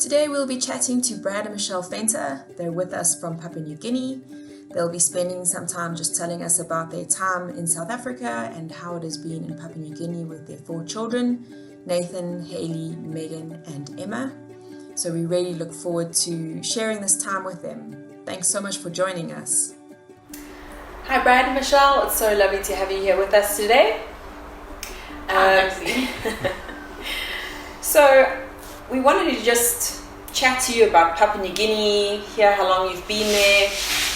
Today we'll be chatting to Brad and Michelle Fenter. They're with us from Papua New Guinea. They'll be spending some time just telling us about their time in South Africa and how it has been in Papua New Guinea with their 4 children, Nathan, Haley, Megan, and Emma. So we really look forward to sharing this time with them. Thanks so much for joining us. Hi Brad and Michelle, it's so lovely to have you here with us today. So we wanted to just chat to you about Papua New Guinea, hear how long you've been there,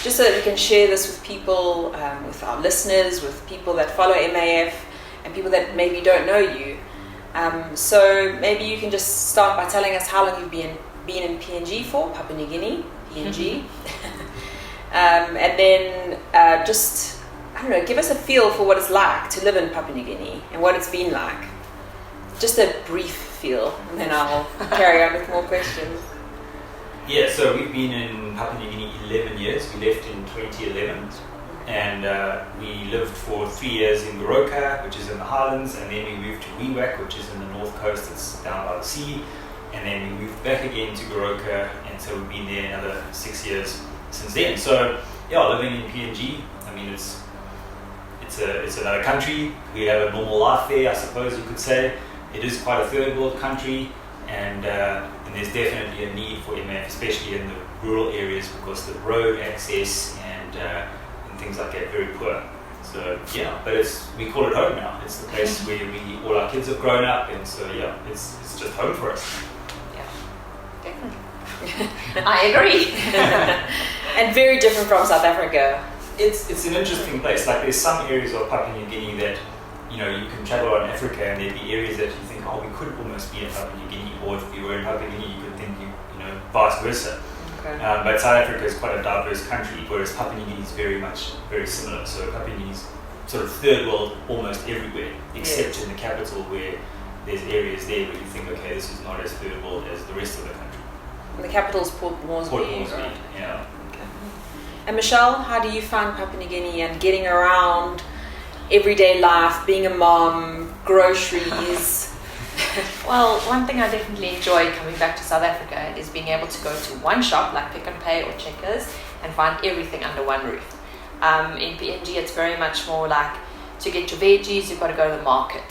just so that we can share this with people, with our listeners, with people that follow MAF and people that maybe don't know you. So maybe you can just start by telling us how long you've been in PNG for, Papua New Guinea, PNG. And then just, I don't know, give us a feel for what it's like to live in Papua New Guinea and what it's been like. Just a brief feel, and then I'll carry on with more questions. Yeah, so we've been in Papua New Guinea 11 years. We left in 2011 and we lived for 3 years in Goroka, which is in the highlands, and then we moved to Wewak, which is in the north coast, it's down by the sea, and then we moved back again to Goroka, and so we've been there another 6 years since then. So yeah, living in PNG, I mean it's another country. We have a normal life there, I suppose you could say. It is quite a third world country, and there's definitely a need for MAF, especially in the rural areas, because the road access and things like that are very poor. So yeah, but we call it home now. It's the place where all our kids have grown up, and so yeah, it's just home for us. Yeah, definitely. I agree. And very different from South Africa. It's an interesting place. Like there's some areas of Papua New Guinea that, you know, you can travel around Africa and there'd be areas that you think, oh, we could almost be in Papua New Guinea, or if we were in Papua New Guinea, you could think, you know, vice versa. Okay. But South Africa is quite a diverse country, whereas Papua New Guinea is very similar. So Papua New Guinea is sort of third world almost everywhere, except in the capital, where there's areas there where you think, okay, this is not as third world as the rest of the country. And the capital's Port Moresby. Right? Yeah. Okay. And Michelle, how do you find Papua New Guinea and getting around, everyday life, being a mom, groceries? Well, one thing I definitely enjoy coming back to South Africa is being able to go to one shop like Pick n Pay or Checkers and find everything under one roof. In PNG, it's very much more like, to get your veggies, you've got to go to the market.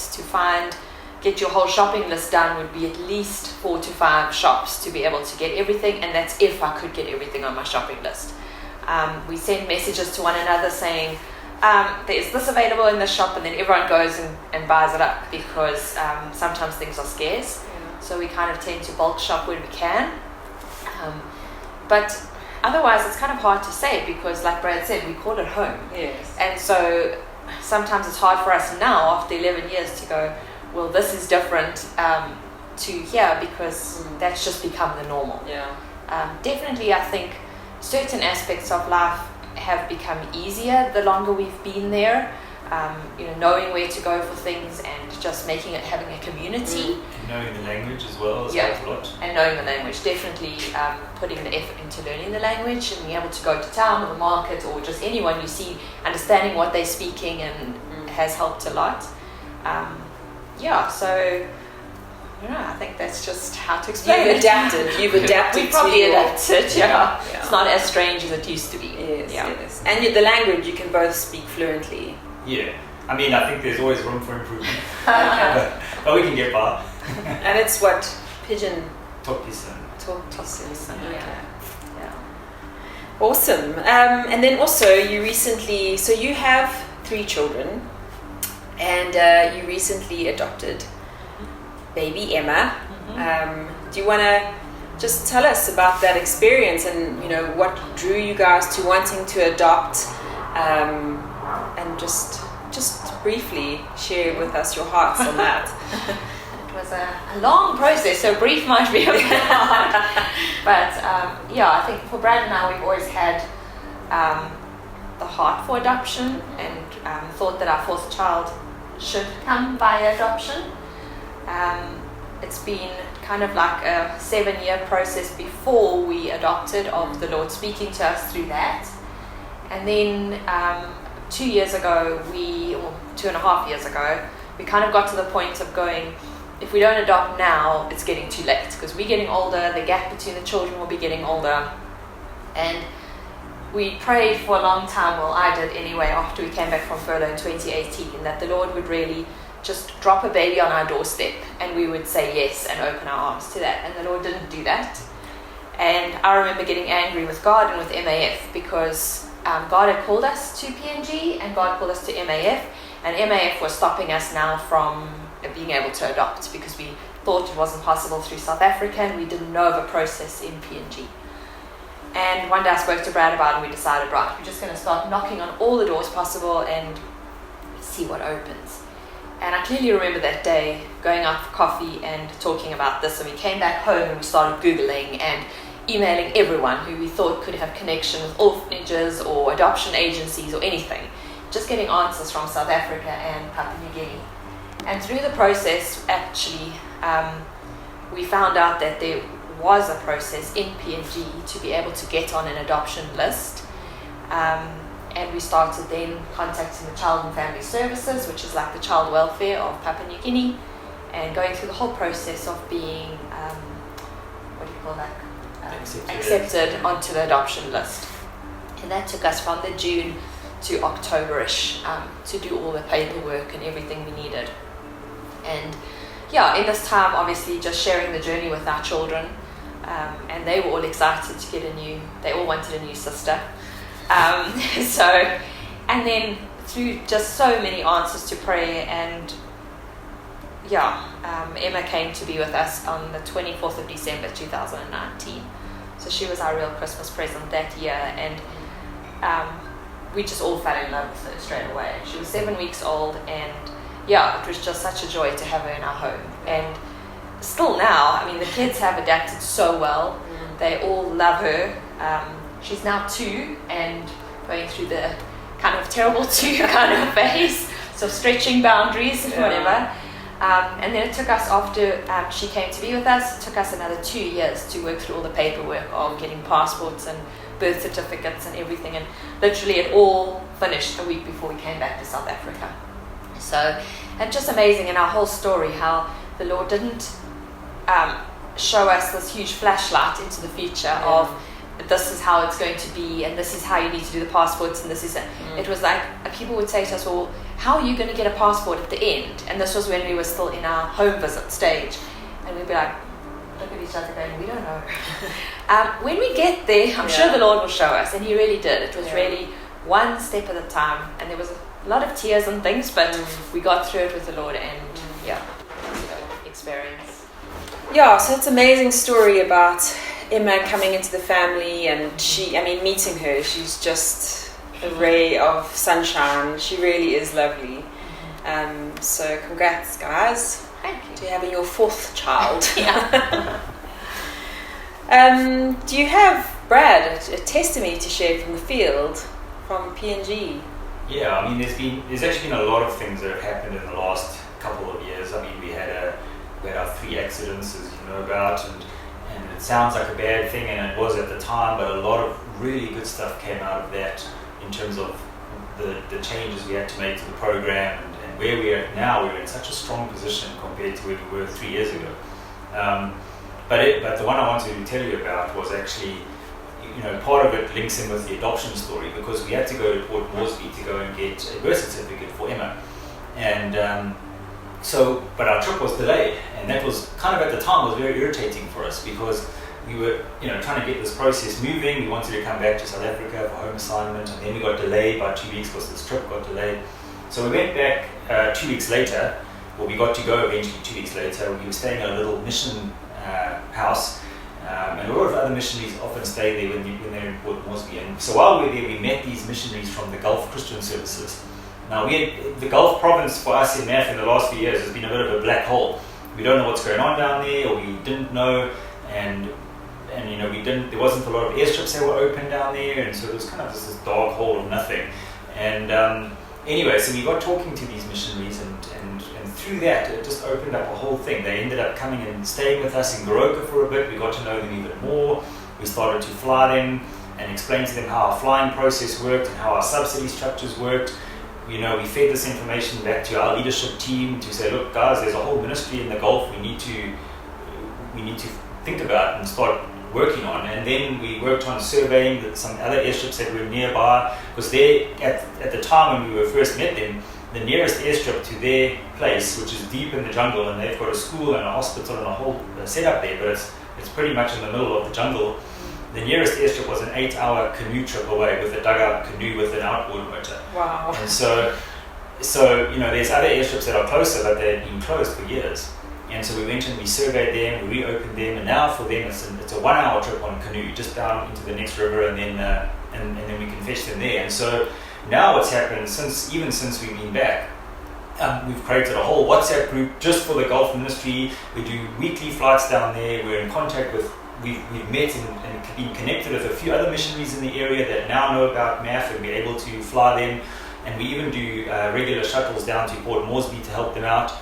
Get your whole shopping list done would be at least 4 to 5 shops to be able to get everything, and that's if I could get everything on my shopping list. We send messages to one another saying, there's this available in this shop, and then everyone goes and buys it up, because sometimes things are scarce. So we kind of tend to bulk shop when we can. But otherwise it's kind of hard to say, because like Brad said, we call it home. Yes. And so sometimes it's hard for us now after 11 years to go, well, this is different to here, because that's just become the normal. Yeah. Definitely, I think certain aspects of life have become easier the longer we've been there. Knowing where to go for things and just having a community. And knowing the language as well has helped a lot. And knowing the language, definitely putting the effort into learning the language and being able to go to town or the market or just anyone you see, understanding what they're speaking, and has helped a lot. So I think that's just how to explain it. You've adapted. We probably adapted, yeah. It's not as strange as it used to be. Yes. And the language, you can both speak fluently. Yeah. I mean, I think there's always room for improvement. But we can get by. And it's what? Pidgin? Tokpisan. Okay. Yeah. Awesome. And then also you have 3 children, and you recently adopted baby Emma. Do you want to just tell us about that experience, and what drew you guys to wanting to adopt, and just briefly share with us your hearts on that? It was a long process, so brief might be a bit hard. But I think for Brad and I, we've always had the heart for adoption, and thought that our 4th child should come via adoption. It's been kind of like a 7-year process before we adopted, of the Lord speaking to us through that. And then 2 years ago, 2.5 years ago, we kind of got to the point of going, if we don't adopt now, it's getting too late because we're getting older, the gap between the children will be getting older. And we prayed for a long time, well, I did anyway, after we came back from furlough in 2018, that the Lord would really just drop a baby on our doorstep and we would say yes and open our arms to that. And the Lord didn't do that. And I remember getting angry with God and with MAF because God had called us to PNG and God called us to MAF. And MAF was stopping us now from being able to adopt because we thought it wasn't possible through South Africa and we didn't know of a process in PNG. And one day I spoke to Brad about it and we decided, right, we're just going to start knocking on all the doors possible and see what opens. And I clearly remember that day going out for coffee and talking about this, and we came back home and we started Googling and emailing everyone who we thought could have connection with orphanages or adoption agencies or anything, just getting answers from South Africa and Papua New Guinea. And through the process, actually, we found out that there was a process in PNG to be able to get on an adoption list. And we started then contacting the Child and Family Services, which is like the child welfare of Papua New Guinea, and going through the whole process of being, accepted onto the adoption list. And that took us from the June to October-ish to do all the paperwork and everything we needed. And yeah, in this time, obviously, just sharing the journey with our children, and they were all excited to get they all wanted a new sister. And then through just so many answers to prayer, and Emma came to be with us on the 24th of December 2019. So she was our real Christmas present that year, and we just all fell in love with her straight away. She was 7 weeks old, and it was just such a joy to have her in our home. And still now, I mean, the kids have adapted so well. They all love her. She's now 2 and going through the kind of terrible 2 kind of phase, so stretching boundaries and whatever. And then it took us, after she came to be with us, it took us another 2 years to work through all the paperwork of getting passports and birth certificates and everything. And literally it all finished a week before we came back to South Africa. So, and just amazing in our whole story how the Lord didn't show us this huge flashlight into the future of this is how it's going to be and this is how you need to do the passports and this is it. It was like people would say to us, well, how are you going to get a passport at the end? And this was when we were still in our home visit stage, and we'd be like, look at each other going, we don't know. When we get there, I'm sure the Lord will show us, and he really did. It was really one step at a time, and there was a lot of tears and things, but we got through it with the Lord, and experience. Yeah, so it's an amazing story about Emma coming into the family, and meeting her, she's just a ray of sunshine. She really is lovely. So congrats, guys. Thank you. To having your 4th child. Do you have, Brad, a testimony to share from the field, from PNG? Yeah, I mean, there's actually been a lot of things that have happened in the last couple of years. I mean, we had our 3 accidents, as you know about, and it sounds like a bad thing, and it was at the time, but a lot of really good stuff came out of that in terms of the changes we had to make to the program, and where we are now. We're in such a strong position compared to where we were 3 years ago. But the one I wanted to tell you about was actually, part of it links in with the adoption story, because we had to go to Port Moresby to go and get a birth certificate for Emma. And but our trip was delayed, and that was kind of, at the time, was very irritating for us, because we were, trying to get this process moving. We wanted to come back to South Africa for home assignment, and then we got delayed by 2 weeks because this trip got delayed. So we went back 2 weeks later, or we got to go eventually 2 weeks later. We were staying at a little mission house, and a lot of other missionaries often stay there when they're in Port Moresby. And so while we were there, we met these missionaries from the Gulf Christian Services. Now, the Gulf province for us in MAF in the last few years has been a bit of a black hole. We don't know what's going on down there, or we didn't know, and there wasn't a lot of airstrips that were open down there, and so it was kind of just this dark hole of nothing. And anyway, so we got talking to these missionaries, and through that, it just opened up a whole thing. They ended up coming and staying with us in Goroka for a bit. We got to know them even more. We started to fly them and explain to them how our flying process worked and how our subsidy structures worked. we fed this information back to our leadership team to say, look, guys, there's a whole ministry in the Gulf we need to think about and start working on. And then we worked on surveying some other airstrips that were nearby, because they, at the time when we were first met them, the nearest airstrip to their place, which is deep in the jungle, and they've got a school and a hospital and a whole setup there, but it's pretty much in the middle of the jungle. The nearest airstrip was an 8-hour canoe trip away with a dugout canoe with an outboard motor. Wow. And so there's other airstrips that are closer, but they've been closed for years. And so we went and we surveyed them, we reopened them, and now for them it's a 1-hour trip on canoe, just down into the next river, and then we can fish them there. And so now what's happened since we've been back, we've created a whole WhatsApp group just for the Gulf Ministry. We do weekly flights down there. We're in contact with, we've met and been connected with a few other missionaries in the area that now know about MAF and be able to fly them. And we even do regular shuttles down to Port Moresby to help them out.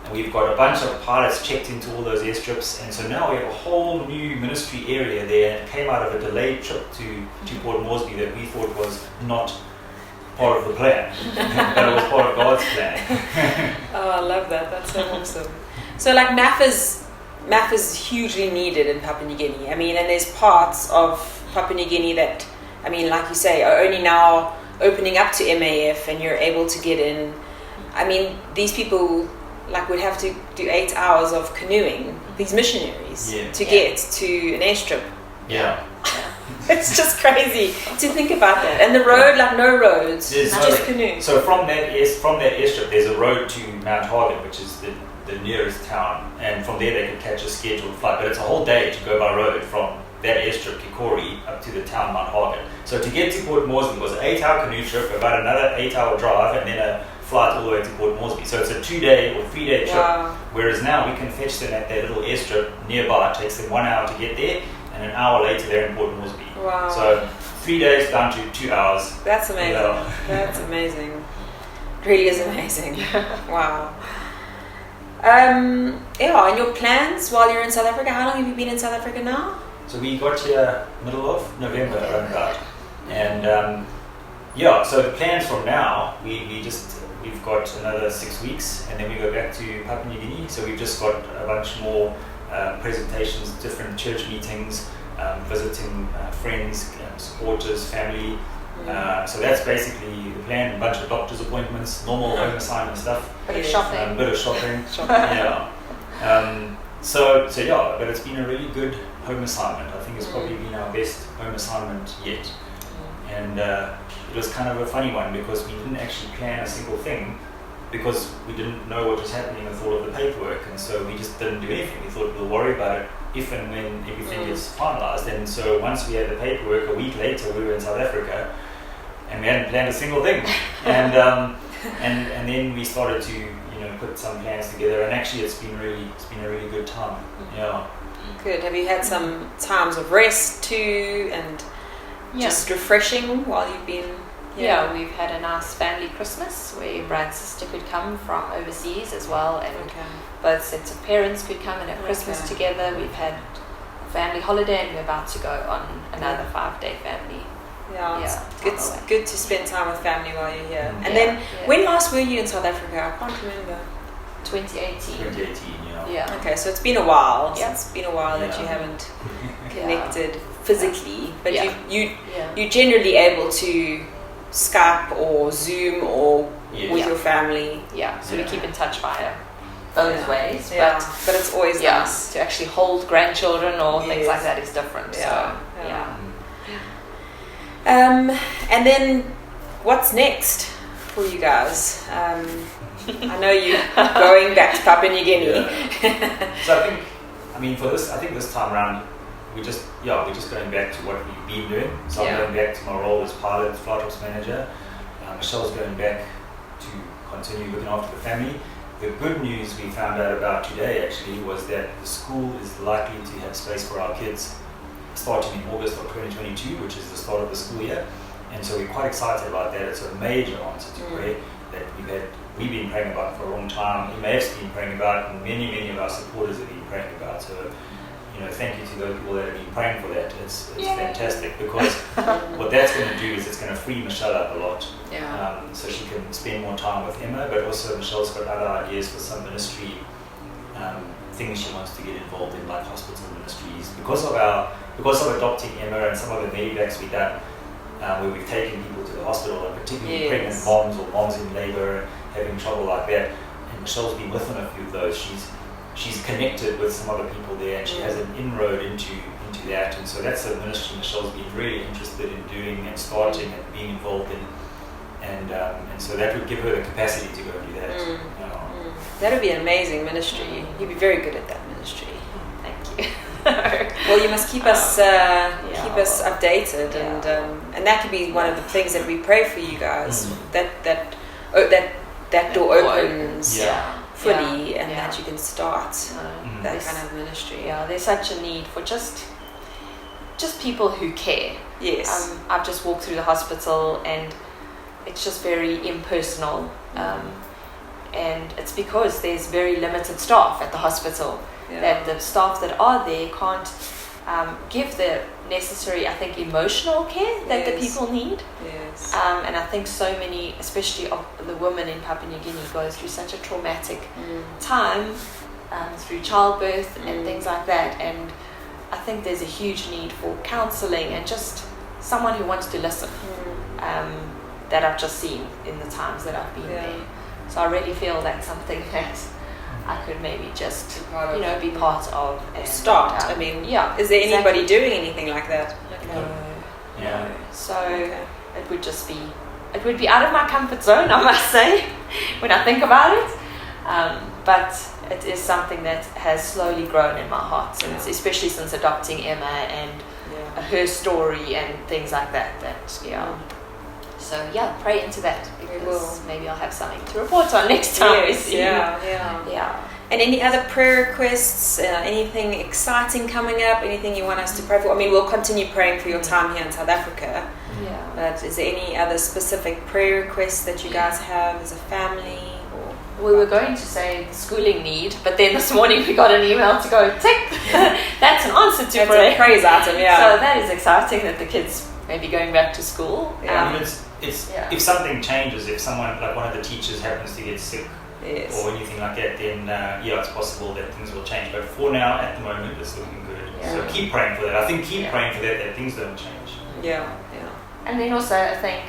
And we've got a bunch of pilots checked into all those airstrips. And so now we have a whole new ministry area there. And it came out of a delayed trip to Port Moresby that we thought was not part of the plan, but it was part of God's plan. Oh, I love that. That's so awesome. So like MAF is hugely needed in Papua New Guinea. I mean, and there's parts of Papua New Guinea that, I mean, like you say, are only now opening up to MAF, and you're able to get in. I mean, these people like would have to do 8 hours of canoeing, these missionaries, to get to an airstrip. Yeah. It's just crazy to think about that. And the road, like no roads, just canoe. So from that airstrip, there's a road to Mount Hagen, which is the nearest town, and from there they could catch a scheduled flight. But it's a whole day to go by road from that airstrip, Kikori, up to the town Mount Hagen. So to get to Port Moresby was an 8-hour canoe trip, about another 8-hour drive, and then a flight all the way to Port Moresby. So it's a 2-day or 3-day trip. Wow. Whereas now we can fetch them at their little airstrip nearby. It takes them 1 hour to get there, and an hour later they're in Port Moresby. Wow. So 3 days down to 2 hours. That's amazing. Yeah. That's amazing. It really is amazing. Wow. And your plans while you're in South Africa, how long have you been in South Africa now? So we got here middle of November around about. And so the plans from now, we've got another 6 weeks, and then we go back to Papua New Guinea. So we've just got a bunch more presentations, different church meetings, visiting friends, supporters, family. So that's basically the plan. A bunch of doctor's appointments, normal home assignment stuff. Bit of shopping. Bit of shopping. But it's been a really good home assignment. I think it's probably been our best home assignment yet. And it was kind of a funny one because we didn't actually plan a single thing, because we didn't know what was happening with all of the paperwork, and so we just didn't do anything. We thought we'll worry about it if and when everything gets finalized. And so once we had the paperwork, a week later we were in South Africa and we hadn't planned a single thing. And then we started to put some plans together, and actually it's been a really good time. Yeah. Good. Have you had some times of rest too, and just refreshing while you've been? Yeah, we've had a nice family Christmas where Brad's sister could come from overseas as well, and both sets of parents could come and have Christmas together. We've had a family holiday, and we're about to go on another 5-day family. It's good to spend time with family while you're here. And then, when last were you in South Africa? I can't remember. 2018. 2018, Yeah. Okay, so it's been a while. Yeah. It's been a while that you haven't connected Yeah. physically, but you're generally able to Skype or Zoom or with your family. Yeah, so we keep in touch via those ways. Yeah. But it's always nice to actually hold grandchildren or things like that is different. Yeah. So, yeah. And then what's next for you guys? I know you're going back to Papua New Guinea. So I think this time around we're just going back to what we've been doing. So I'm going back to my role as pilot, flight ops manager. Michelle's going back to continue looking after the family. The good news we found out about today actually was that the school is likely to have space for our kids starting in August of 2022, which is the start of the school year. And so we're quite excited about that. It's a major answer to prayer that we've been praying about for a long time. MAF's been praying about, and many of our supporters have been praying about. So thank you to those people that have been praying for that. It's fantastic, because what that's going to do is it's going to free Michelle up a lot. So she can spend more time with Emma, but also Michelle's got other ideas for some ministry things she wants to get involved in, like hospital ministries. Because of adopting Emma and some of the medivacs we've done, where we've taken people to the hospital, and particularly pregnant moms or moms in labour and having trouble like that. And Michelle's been with on a few of those. She's connected with some other people there, and she has an inroad into that. And so that's a ministry Michelle's been really interested in doing and starting and being involved in. And so that would give her the capacity to go do that. That would be an amazing ministry. You'd be very good at that ministry. Thank you. Well, you must keep us updated, and that could be one of the things that we pray for you guys. That door opens fully, and that you can start that kind of ministry. Yeah, there's such a need for just people who care. Yes. I've just walked through the hospital, and it's just very impersonal. And it's because there's very limited staff at the hospital, that the staff that are there can't give the necessary, I think, emotional care that the people need. Yes. And I think so many, especially of the women in Papua New Guinea, go through such a traumatic time through childbirth and things like that. And I think there's a huge need for counselling and just someone who wants to listen, that I've just seen in the times that I've been there. So I really feel that's something that I could maybe just, be part of. And start. I mean, is there anybody doing anything like that? No. So it would be out of my comfort zone, I must say, when I think about it. But it is something that has slowly grown in my heart, since, especially since adopting Emma and her story and things like that. So pray into that, because maybe I'll have something to report on next time. Yeah. And any other prayer requests? Anything exciting coming up? Anything you want us to pray for? I mean, we'll continue praying for your time here in South Africa. Yeah. But is there any other specific prayer requests that you guys have as a family? We were going to say the schooling need, but then this morning we got an email to go tick. That's an answer to prayer. That's a praise item. So that is exciting that the kids may be going back to school. If something changes, if someone, like one of the teachers happens to get sick or anything like that, then it's possible that things will change. But for now, at the moment, it's looking good. So keep praying for that. I think keep praying for that things don't change. And then also, I think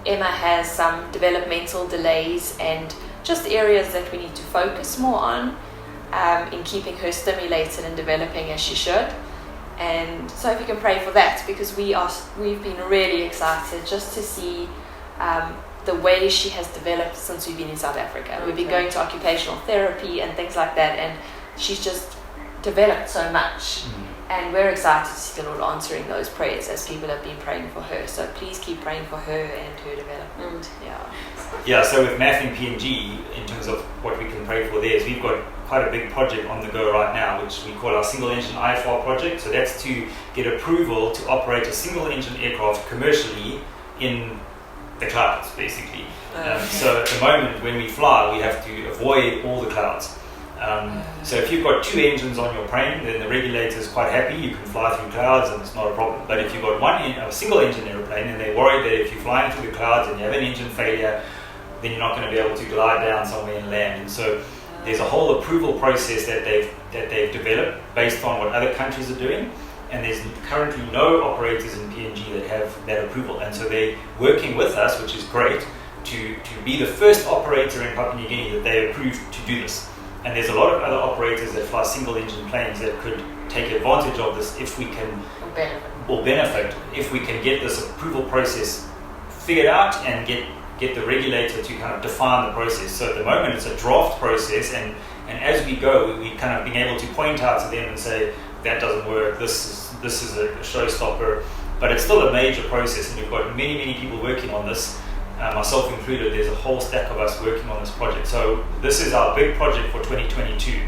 Emma has some developmental delays and just areas that we need to focus more on in keeping her stimulated and developing as she should. And so if you can pray for that, because we've been really excited just to see the way she has developed since we've been in South Africa. We've been going to occupational therapy and things like that, and she's just developed so much. And we're excited to see the Lord answering those prayers as people have been praying for her. So please keep praying for her and her development. So with MAF and PNG, in terms of what we can pray for there, is we've got quite a big project on the go right now, which we call our single engine IFR project. So that's to get approval to operate a single engine aircraft commercially in the clouds, basically. So at the moment when we fly, we have to avoid all the clouds. So if you've got 2 engines on your plane, then the regulator is quite happy. You can fly through clouds and it's not a problem. But if you've got a single engine aeroplane, and they're worried that if you fly through the clouds and you have an engine failure, then you're not going to be able to glide down somewhere and land. And so there's a whole approval process that they've developed based on what other countries are doing. And there's currently no operators in PNG that have that approval. And so they're working with us, which is great, to be the first operator in Papua New Guinea that they approved to do this. And there's a lot of other operators that fly single engine planes that could take advantage of this if we can, or benefit if we can get this approval process figured out and get the regulator to kind of define the process. So at the moment it's a draft process, and as we go, we kind of being able to point out to them and say, that doesn't work, this is a showstopper, but it's still a major process, and we've got many people working on this. Myself included, there's a whole stack of us working on this project. So this is our big project for 2022,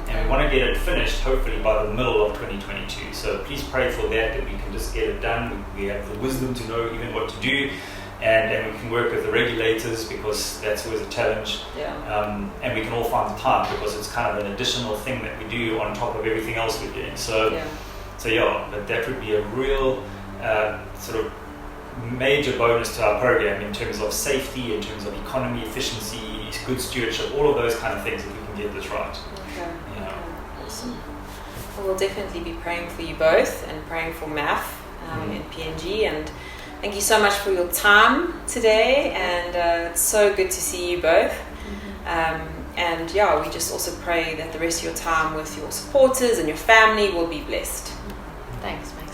and we want to get it finished hopefully by the middle of 2022. So please pray for that we can just get it done. We have the wisdom to know even what to do, and we can work with the regulators because that's always a challenge. And we can all find the time because it's kind of an additional thing that we do on top of everything else we're doing. But that would be a real sort of major bonus to our program in terms of safety, in terms of economy, efficiency, good stewardship, all of those kind of things if we can get this right. Okay. Awesome. Well, we'll definitely be praying for you both and praying for MAF in PNG, and thank you so much for your time today, and it's so good to see you both. And we just also pray that the rest of your time with your supporters and your family will be blessed. Thanks, mate.